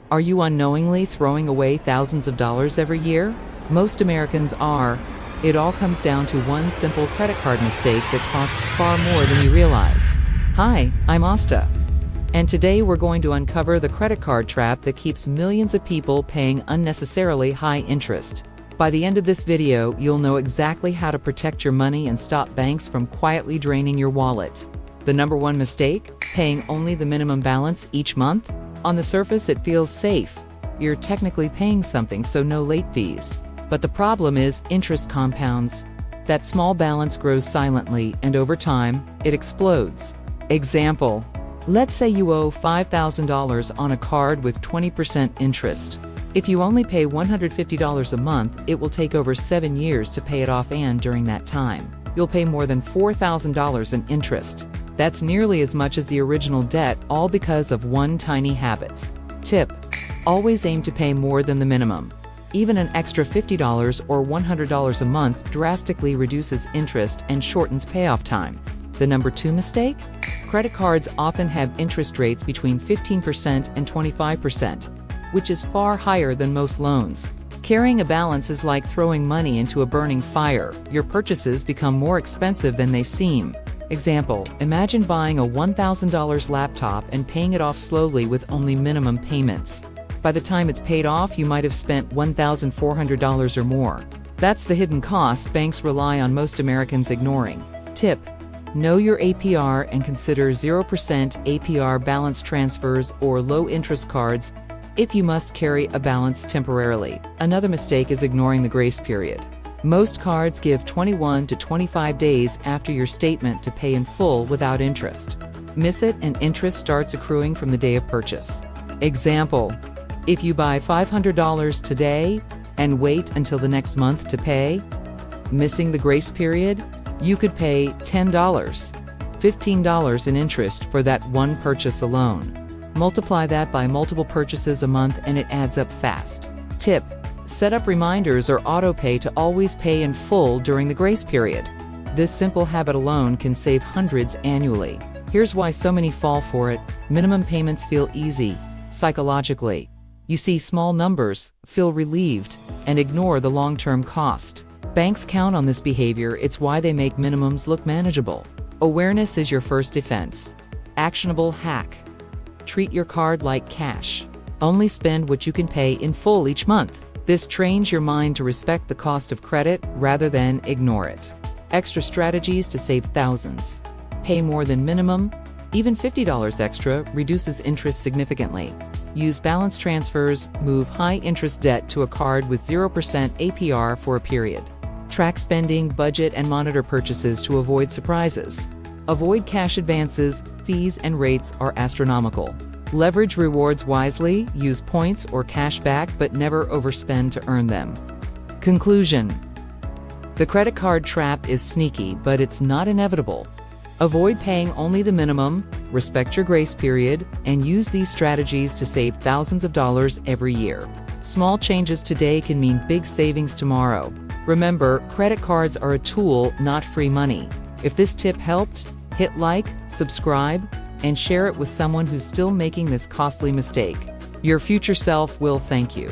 Are you unknowingly throwing away thousands of dollars every year? Most Americans are. It all comes down to one simple credit card mistake that costs far more than you realize. Hi, I'm Asta. And today we're going to uncover the credit card trap that keeps millions of people paying unnecessarily high interest. By the end of this video, you'll know exactly how to protect your money and stop banks from quietly draining your wallet. The number one mistake? Paying only the minimum balance each month? On the surface, it feels safe. You're technically paying something, so no late fees. But the problem is interest compounds. That small balance grows silently, and over time, it explodes. Example: let's say you owe $5,000 on a card with 20% interest. If you only pay $150 a month, it will take over 7 years to pay it off, and during that time, you'll pay more than $4,000 in interest. That's nearly as much as the original debt, all because of one tiny habit. Tip: always aim to pay more than the minimum. Even an extra $50 or $100 a month drastically reduces interest and shortens payoff time. The number two mistake? Credit cards often have interest rates between 15% and 25%, which is far higher than most loans. Carrying a balance is like throwing money into a burning fire. Your purchases become more expensive than they seem. Example: imagine buying a $1,000 laptop and paying it off slowly with only minimum payments. By the time it's paid off, you might have spent $1,400 or more. That's the hidden cost banks rely on most Americans ignoring. Tip: know your APR and consider 0% APR balance transfers or low-interest cards if you must carry a balance temporarily. Another mistake is ignoring the grace period. Most cards give 21 to 25 days after your statement to pay in full without interest. Miss it and interest starts accruing from the day of purchase. Example: if you buy $500 today and wait until the next month to pay, missing the grace period, you could pay $10, $15 in interest for that one purchase alone. Multiply that by multiple purchases a month and it adds up fast. Tip: set up reminders or auto-pay to always pay in full during the grace period. This simple habit alone can save hundreds annually. Here's why so many fall for it. Minimum payments feel easy, psychologically. You see small numbers, feel relieved, and ignore the long-term cost. Banks count on this behavior. It's why they make minimums look manageable. Awareness is your first defense. Actionable hack: treat your card like cash. Only spend what you can pay in full each month. This trains your mind to respect the cost of credit rather than ignore it. Extra strategies to save thousands: pay more than minimum. Even $50 extra reduces interest significantly. Use balance transfers, move high-interest debt to a card with 0% APR for a period. Track spending, budget, and monitor purchases to avoid surprises. Avoid cash advances, fees and rates are astronomical. Leverage rewards wisely, use points or cash back, but never overspend to earn them. Conclusion: the credit card trap is sneaky, but it's not inevitable. Avoid paying only the minimum, respect your grace period, and use these strategies to save thousands of dollars every year. Small changes today can mean big savings tomorrow. Remember, credit cards are a tool, not free money. If this tip helped, hit like, subscribe, and share it with someone who's still making this costly mistake. Your future self will thank you.